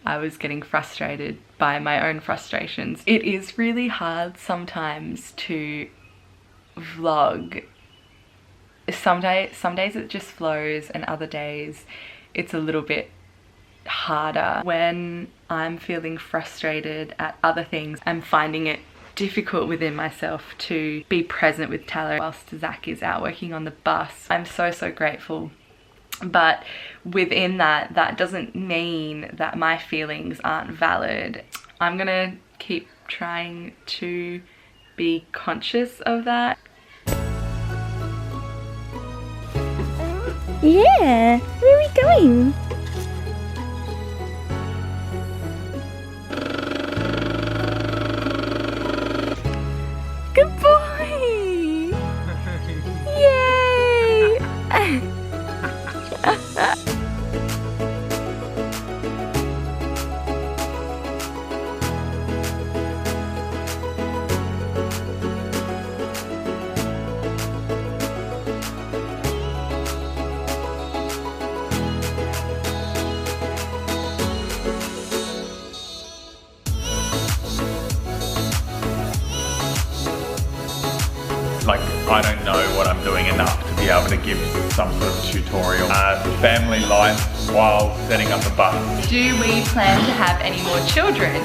I was getting frustrated by my own frustrations. It is really hard sometimes to vlog. Some days it just flows, and other days it's a little bit harder. When I'm feeling frustrated at other things, I'm finding it difficult within myself to be present with Tallow whilst Zach is out working on the bus. I'm so grateful, but within that doesn't mean that my feelings aren't valid. I'm gonna keep trying to be conscious of that. Yeah, where are we going? Good boy! Yay! Like, I don't know what I'm doing enough to be able to give some sort of tutorial. Family life while setting up a bus. Do we plan to have any more children?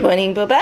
Morning, Bubba.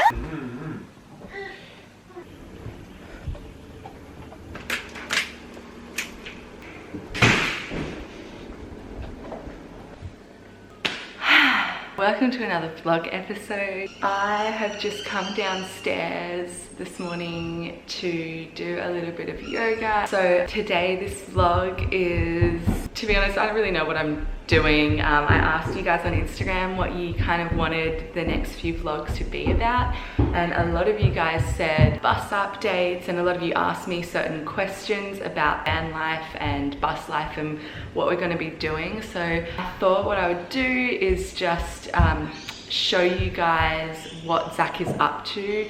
Welcome to another vlog episode. I have just come downstairs this morning to do a little bit of yoga. So today this vlog is, to be honest, I don't really know what I'm doing. I asked you guys on Instagram what you kind of wanted the next few vlogs to be about, and a lot of you guys said bus updates, and a lot of you asked me certain questions about van life and bus life and what we're going to be doing. So I thought what I would do is just show you guys what Zach is up to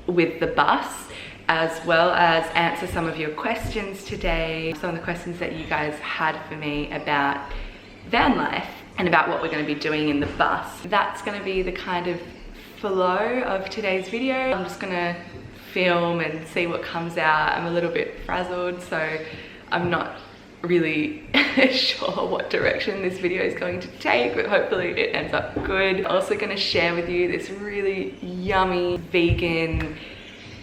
with the bus, as well as answer some of your questions today, some of the questions that you guys had for me about van life and about what we're going to be doing in the bus. That's going to be the kind of flow of today's video. I'm just going to film and see what comes out. I'm a little bit frazzled, so I'm not really sure what direction this video is going to take, but hopefully it ends up good. I'm also going to share with you this really yummy vegan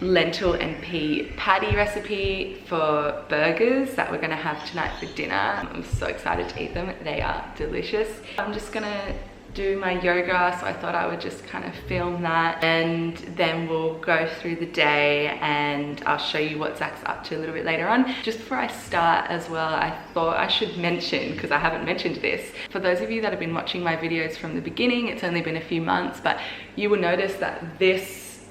lentil and pea patty recipe for burgers that we're going to have tonight for dinner. I'm so excited to eat them. They are delicious. I'm just going to do my yoga, so I thought I would just kind of film that, and then we'll go through the day and I'll show you what Zach's up to a little bit later on. Just before I start as well, I thought I should mention, because I haven't mentioned this, for those of you that have been watching my videos from the beginning, it's only been a few months, but you will notice that this,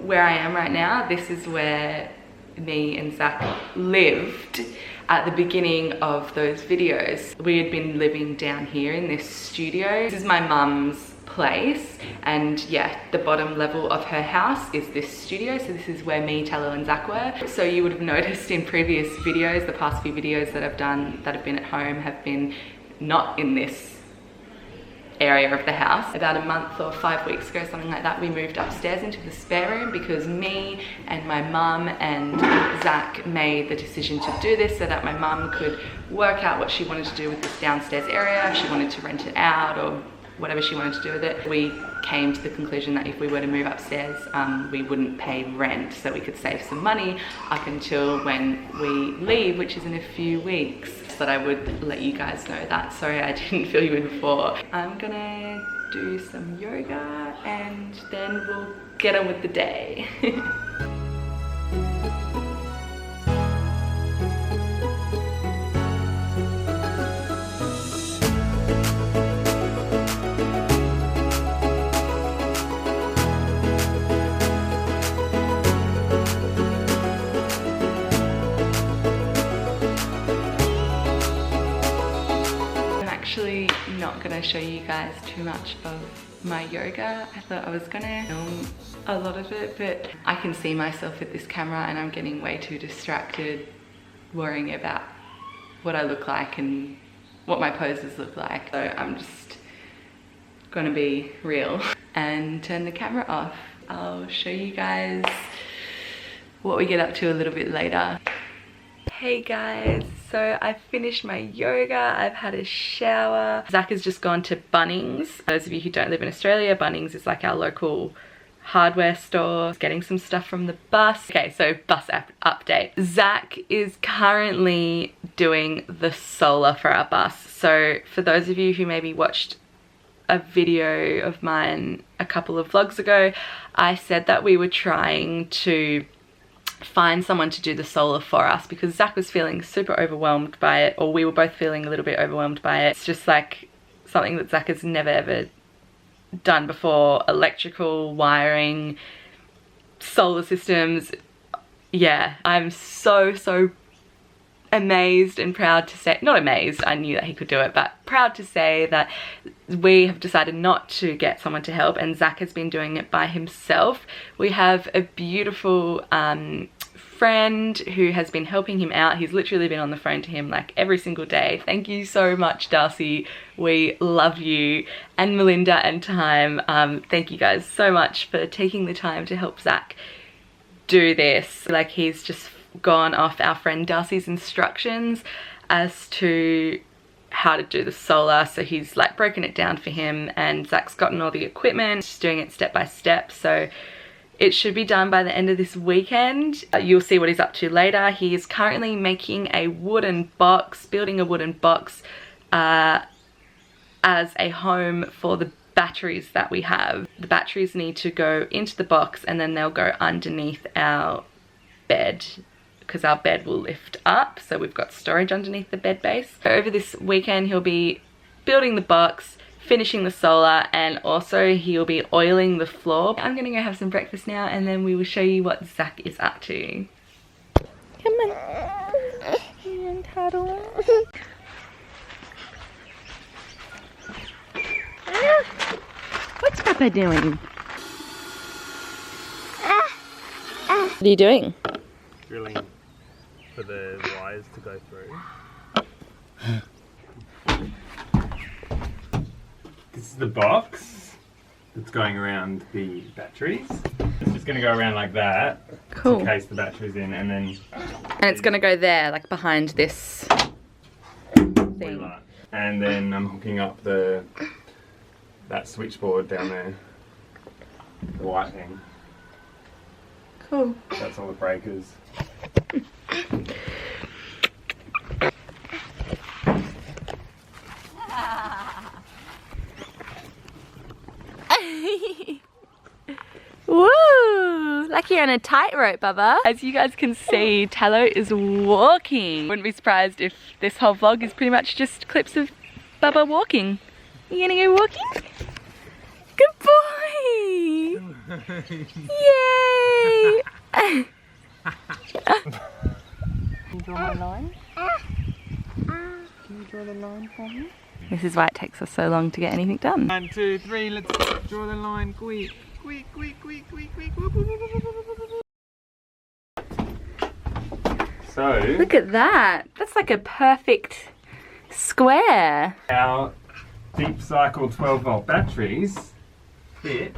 where I am right now, this is where me and Zach lived at the beginning of those videos. We had been living down here in this studio. This is my mum's place, and yeah, the bottom level of her house is this studio. So this is where me, Tallow and Zach were. So you would have noticed in previous videos, the past few videos that I've done that have been at home have been not in this area of the house. About a month or 5 weeks ago, something like that, we moved upstairs into the spare room because me and my mum and Zach made the decision to do this so that my mum could work out what she wanted to do with this downstairs area, if she wanted to rent it out or whatever she wanted to do with it. We came to the conclusion that if we were to move upstairs, we wouldn't pay rent, so we could save some money up until when we leave, which is in a few weeks. That I would let you guys know that. Sorry I didn't fill you in before. I'm gonna do some yoga and then we'll get on with the day. actually not gonna show you guys too much of my yoga. I thought I was gonna film a lot of it, but I can see myself with this camera and I'm getting way too distracted worrying about what I look like and what my poses look like. So I'm just gonna be real and turn the camera off. I'll show you guys what we get up to a little bit later. Hey guys, so I finished my yoga, I've had a shower. Zach has just gone to Bunnings. For those of you who don't live in Australia, Bunnings is like our local hardware store. Getting some stuff from the bus. Okay, so bus update. Zach is currently doing the solar for our bus. So for those of you who maybe watched a video of mine a couple of vlogs ago, I said that we were trying to find someone to do the solar for us because Zach was feeling super overwhelmed by it, or we were both feeling a little bit overwhelmed by it. It's just like something that Zach has never ever done before. Electrical, wiring, solar systems. Yeah, I'm so amazed and proud to say, not amazed, I knew that he could do it, but proud to say that we have decided not to get someone to help and Zach has been doing it by himself. We have a beautiful friend who has been helping him out. He's literally been on the phone to him like every single day. Thank you so much, Darcy. We love you. And Melinda and Time. Thank you guys so much for taking the time to help Zach do this. Like, he's just gone off our friend Darcy's instructions as to how to do the solar, so he's like broken it down for him and Zach's gotten all the equipment, just doing it step by step. So it should be done by the end of this weekend. You'll see what he's up to later. He is currently making a wooden box, building a wooden box as a home for the batteries that we have. The batteries need to go into the box and then they'll go underneath our bed, because our bed will lift up, so we've got storage underneath the bed base. So over this weekend he'll be building the box, finishing the solar, and also he'll be oiling the floor. I'm gonna go have some breakfast now and then we will show you what Zach is up to. Come on. And cuddle. What's Papa doing? What are you doing? Drilling for the wires to go through. This is the box that's going around the batteries. It's just going to go around like that. Cool. In case the battery's in, and then... And it's gonna go there, like behind this thing. And then I'm hooking up that switchboard down there. The white thing. Cool. That's all the breakers. Woo! Like you're on a tightrope, Bubba. As you guys can see, Tallow is walking. Wouldn't be surprised if this whole vlog is pretty much just clips of Bubba walking. You gonna go walking? Good boy! Yay! Can you draw my line? Can you draw the line for me? This is why it takes us so long to get anything done. 1, 2, 3, let's draw the line quick. Quick. So, Look at that. That's like a perfect square. our deep cycle 12 volt batteries fit.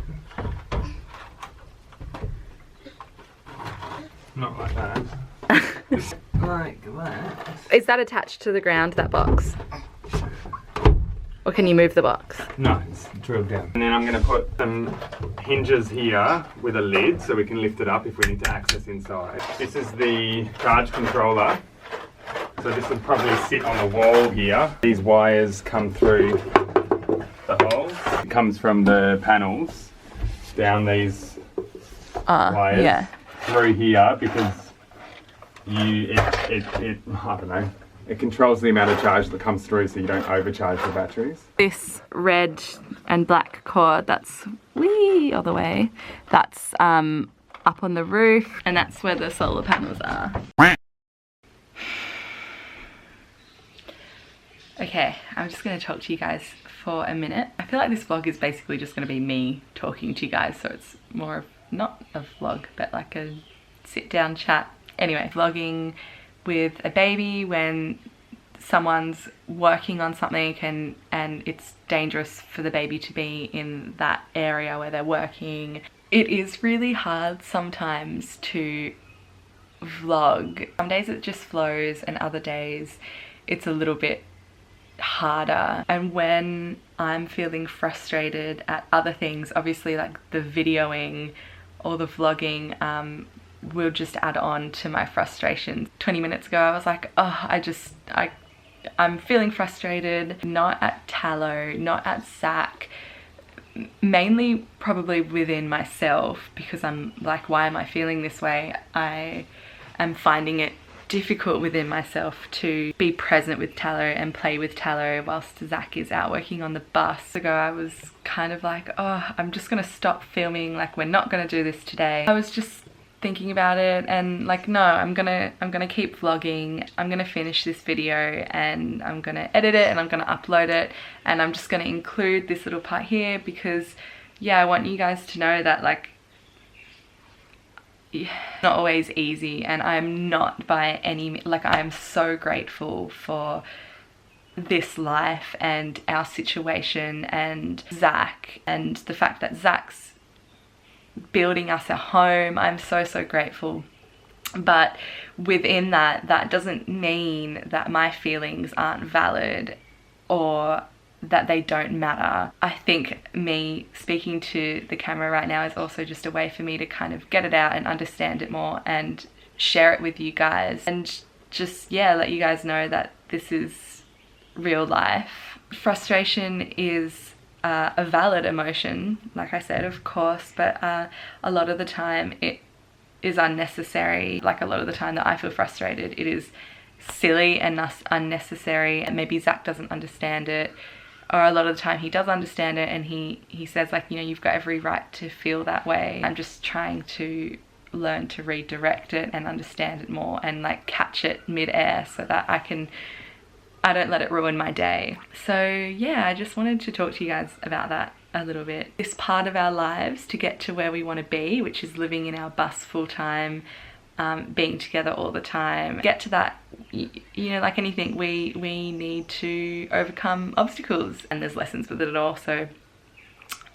Not like that. Like that. Is that attached to the ground, that box? Or can you move the box? No, it's drilled down. And then I'm going to put some hinges here with a lid so we can lift it up if we need to access inside. This is the charge controller. So this would probably sit on the wall here. These wires come through the holes. It comes from the panels down these wires yeah. through here because I don't know. It controls the amount of charge that comes through so you don't overcharge the batteries. This red and black cord that's way all the way, that's up on the roof, and that's where the solar panels are. Okay, Okay, I'm just gonna talk to you guys for a minute. I feel like this vlog is basically just gonna be me talking to you guys, so it's more of, not a vlog, but like a sit down chat. Anyway, vlogging with a baby when someone's working on something and it's dangerous for the baby to be in that area where they're working. It is really hard sometimes to vlog. Some days it just flows and other days it's a little bit harder. And when I'm feeling frustrated at other things, obviously like the videoing or the vlogging will just add on to my frustrations. 20 minutes ago I was like, oh, I'm feeling frustrated, not at Tallow, not at Zach, mainly probably within myself, because I'm like, why am I feeling this way? I am finding it difficult within myself to be present with Tallow and play with Tallow whilst Zach is out working on the bus. Ago I was kind of like, oh, I'm just gonna stop filming, like we're not gonna do this today. I was just thinking about it and like, no, I'm gonna keep vlogging. I'm gonna finish this video and I'm gonna edit it and I'm gonna upload it, and I'm just gonna include this little part here because yeah, I want you guys to know that like, it's not always easy, and I'm not by any, like I am so grateful for this life and our situation and Zach and the fact that Zach's building us a home. I'm so grateful, but within that doesn't mean that my feelings aren't valid or that they don't matter. I think me speaking to the camera right now is also just a way for me to kind of get it out and understand it more and share it with you guys, and just, yeah, let you guys know that this is real life. Frustration is a valid emotion, like I said, of course, but a lot of the time it is unnecessary. Like a lot of the time that I feel frustrated, it is silly and unnecessary, and maybe Zach doesn't understand it, or a lot of the time he does understand it and he says like, you know, you've got every right to feel that way. I'm just trying to learn to redirect it and understand it more and like catch it mid-air so that I don't let it ruin my day. So yeah, I just wanted to talk to you guys about that a little bit. This part of our lives to get to where we want to be, which is living in our bus full time, being together all the time. Get to that, you know, like anything, we need to overcome obstacles, and there's lessons with it all. So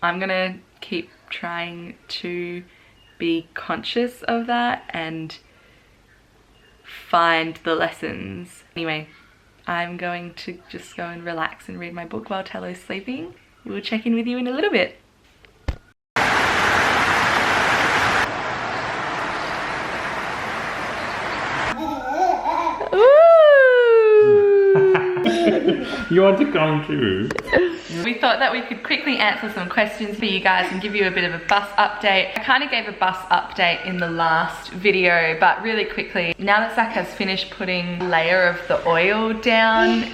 I'm gonna keep trying to be conscious of that and find the lessons. Anyway, I'm going to just go and relax and read my book while Tallow's sleeping. We'll check in with you in a little bit. You want to come too? We thought that we could quickly answer some questions for you guys and give you a bit of a bus update. I kind of gave a bus update in the last video, but really quickly, now that Zach has finished putting a layer of the oil down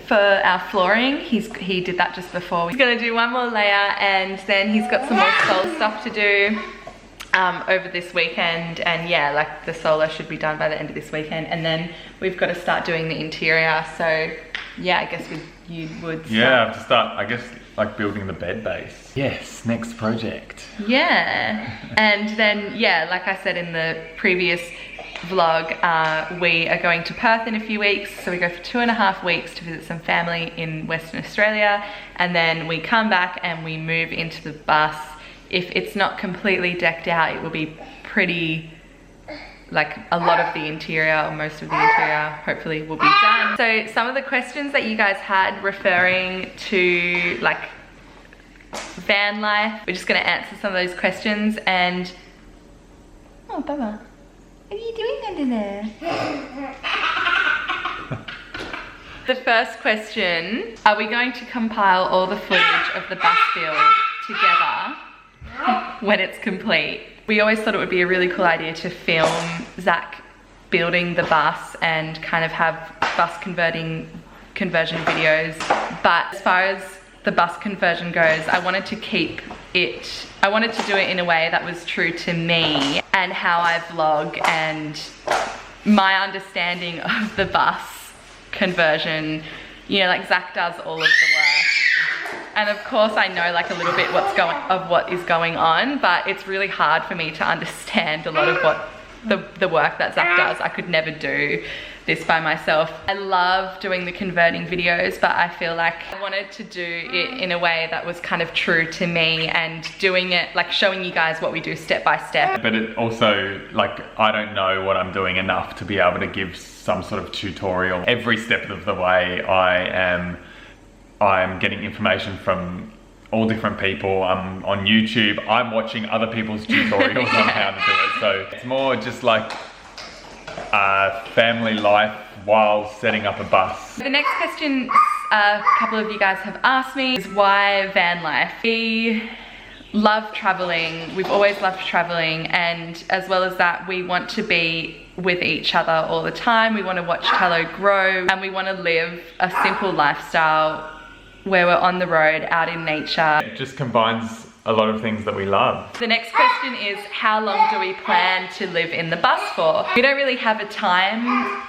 for our flooring, he did that just before. He's gonna do one more layer, and then he's got some more solar stuff to do over this weekend, and yeah, like the solar should be done by the end of this weekend, and then we've got to start doing the interior. So yeah, I guess you would start. Yeah, I have to start, I guess, like building the bed base. Yes, next project. Yeah, and then yeah, like I said in the previous vlog, we are going to Perth in a few weeks. So we go for 2.5 weeks to visit some family in Western Australia, and then we come back and we move into the bus. If it's not completely decked out, it will be pretty, like a lot of the interior, or most of the interior hopefully will be done. So some of the questions that you guys had referring to like van life, we're just gonna answer some of those questions. And oh Baba, what are you doing under there? The first question, are we going to compile all the footage of the bus build together when it's complete? We always thought it would be a really cool idea to film Zach building the bus and kind of have bus conversion videos. But as far as the bus conversion goes, I wanted to keep it, I wanted to do it in a way that was true to me and how I vlog and my understanding of the bus conversion, you know, like Zach does all of the work. And of course I know like a little bit what is going on, but it's really hard for me to understand a lot of what the work that Zach does. I could never do this by myself. I love doing the converting videos, but I feel like I wanted to do it in a way that was kind of true to me, and doing it, like showing you guys what we do step by step. But it also, like, I don't know what I'm doing enough to be able to give some sort of tutorial. Every step of the way I'm getting information from all different people. I'm on YouTube, I'm watching other people's tutorials on how to do it. So it's more just like family life while setting up a bus. The next question a couple of you guys have asked me is why van life? We love traveling, we've always loved traveling, and as well as that, we want to be with each other all the time. We want to watch Tallow grow, and we want to live a simple lifestyle where we're on the road, out in nature. It just combines a lot of things that we love. The next question is, how long do we plan to live in the bus for? We don't really have a time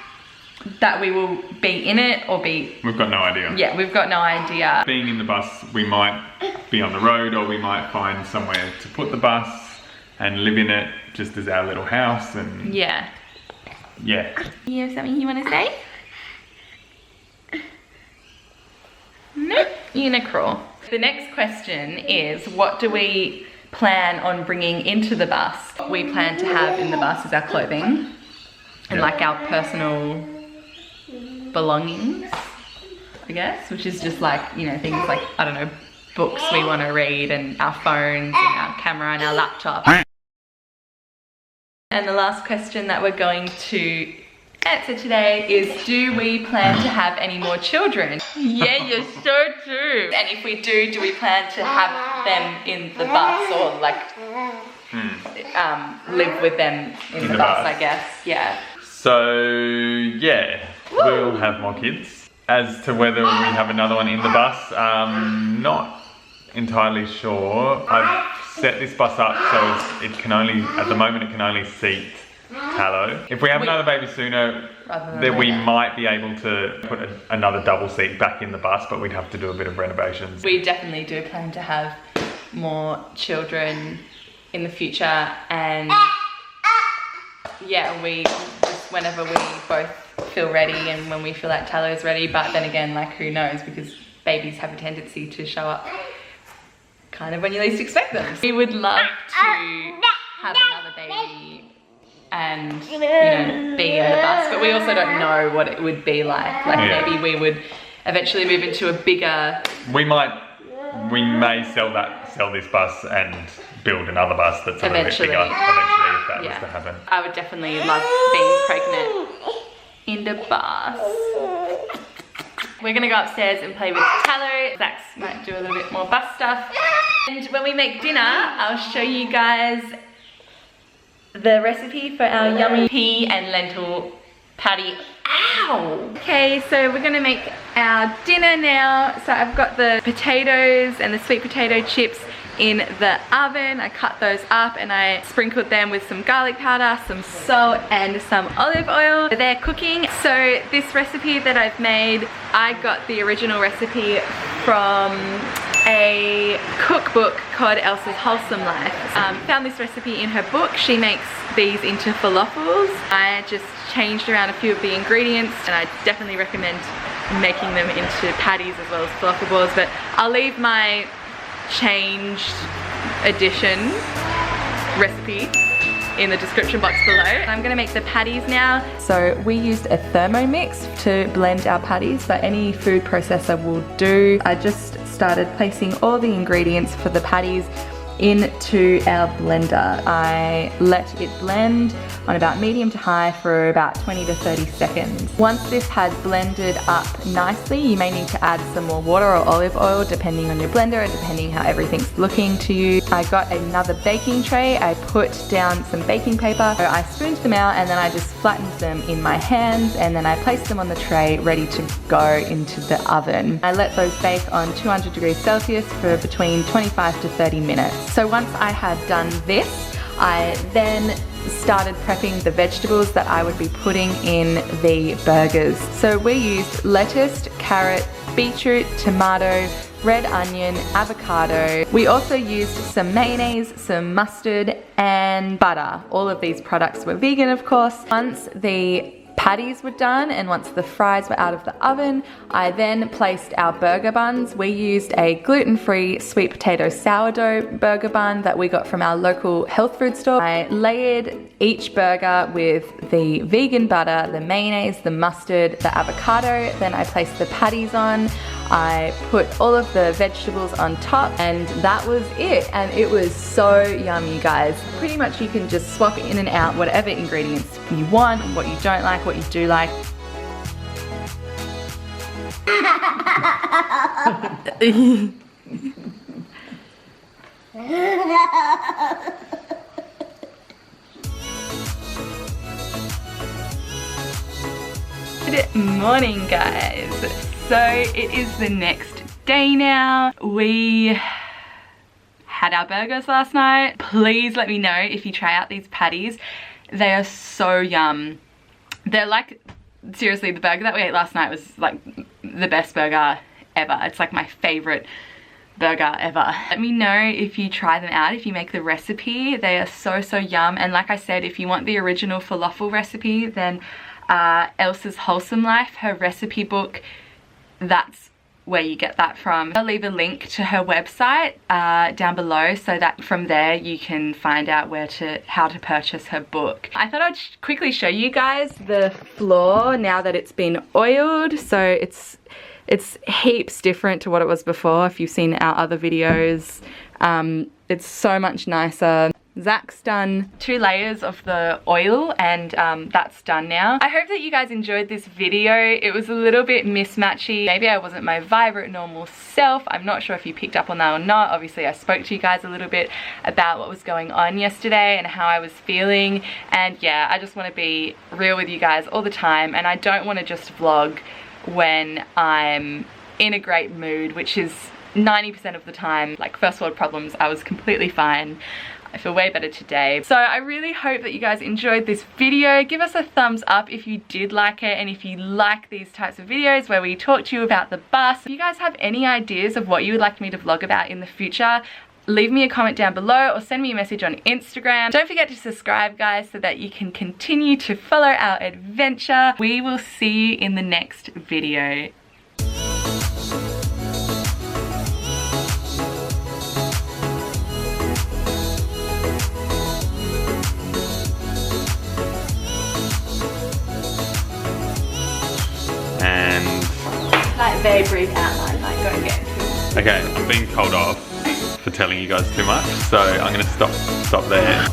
that we will be in it or be... We've got no idea. Yeah, we've got no idea. Being in the bus, we might be on the road, or we might find somewhere to put the bus and live in it just as our little house. And yeah. Yeah. You have something you want to say? No, you're gonna crawl. The next question is, what do we plan on bringing into the bus? What we plan to have in the bus is our clothing and like our personal belongings, I guess, which is just like, you know, things like, I don't know, books we want to read, and our phones and our camera and our laptop. And the last question that we're going to answer today is, do we plan to have any more children? Yeah, you're so true. And if we do we plan to have them in the bus, or like live with them in the bus, I guess? Yeah. So yeah, we'll have more kids. As to whether we have another one in the bus, not entirely sure. I've set this bus up so it can only, at the moment, it can only seat Tallow. If we have another baby sooner, then we might be able to put another double seat back in the bus, but we'd have to do a bit of renovations. We definitely do plan to have more children in the future, and yeah, we just, whenever we both feel ready and when we feel like Tallow's ready, but then again, like, who knows, because babies have a tendency to show up kind of when you least expect them. We would love to have another baby and, you know, be in the bus, but we also don't know what it would be like. Like, maybe we would eventually move into a bigger... We may sell this bus and build another bus that's a little bit bigger eventually, if that was to happen. I would definitely love being pregnant in the bus. We're gonna go upstairs and play with Tallow. Zax might do a little bit more bus stuff. And when we make dinner, I'll show you guys the recipe for our yummy pea and lentil patty. Ow! Okay, so we're gonna make our dinner now. So I've got the potatoes and the sweet potato chips in the oven. I cut those up and I sprinkled them with some garlic powder, some salt and some olive oil. They're cooking. So this recipe that I've made, I got the original recipe from a cookbook called Elsa's Wholesome Life. Found this recipe in her book. She makes these into falafels. I just changed around a few of the ingredients, and I definitely recommend making them into patties as well as falafel balls, but I'll leave my changed edition recipe in the description box below. I'm gonna make the patties now. So we used a Thermomix to blend our patties, but any food processor will do. I just started placing all the ingredients for the patties into our blender. I let it blend on about medium to high for about 20 to 30 seconds. Once this had blended up nicely, you may need to add some more water or olive oil depending on your blender and depending how everything's looking to you. I got another baking tray. I put down some baking paper. So I spooned them out and then I just flattened them in my hands, and then I placed them on the tray ready to go into the oven. I let those bake on 200 degrees Celsius for between 25 to 30 minutes. So once I had done this, I then started prepping the vegetables that I would be putting in the burgers. So we used lettuce, carrot, beetroot, tomato, red onion, avocado. We also used some mayonnaise, some mustard, and butter. All of these products were vegan, of course. Once the patties were done and once the fries were out of the oven, I then placed our burger buns. We used a gluten-free sweet potato sourdough burger bun that we got from our local health food store. I layered each burger with the vegan butter, the mayonnaise, the mustard, the avocado. Then I placed the patties on. I put all of the vegetables on top, and that was it. And it was so yummy, guys. Pretty much you can just swap in and out whatever ingredients you want, what you don't like, what you do like. Good morning, guys. So it is the next day now. We had our burgers last night. Please let me know if you try out these patties. They are so yum. They're like, seriously, the burger that we ate last night was like the best burger ever. It's like my favorite burger ever. Let me know if you try them out, if you make the recipe. They are so yum. And like I said, if you want the original falafel recipe, then Elsa's Wholesome Life, her recipe book, that's where you get that from. I'll leave a link to her website down below so that from there you can find out how to purchase her book. I thought I'd quickly show you guys the floor now that it's been oiled. So it's heaps different to what it was before. If you've seen our other videos, it's so much nicer. Zach's done 2 layers of the oil, and that's done now. I hope that you guys enjoyed this video. It was a little bit mismatchy. Maybe I wasn't my vibrant normal self. I'm not sure if you picked up on that or not. Obviously I spoke to you guys a little bit about what was going on yesterday and how I was feeling, and yeah, I just want to be real with you guys all the time, and I don't want to just vlog when I'm in a great mood, which is 90% of the time. Like first world problems, I was completely fine. I feel way better today. So I really hope that you guys enjoyed this video. Give us a thumbs up if you did like it, and if you like these types of videos where we talk to you about the bus. If you guys have any ideas of what you would like me to vlog about in the future, leave me a comment down below or send me a message on Instagram. Don't forget to subscribe, guys, so that you can continue to follow our adventure. We will see you in the next video. Like very brief outline, like go and get into it. Okay, I'm being told off for telling you guys too much, so I'm gonna stop there.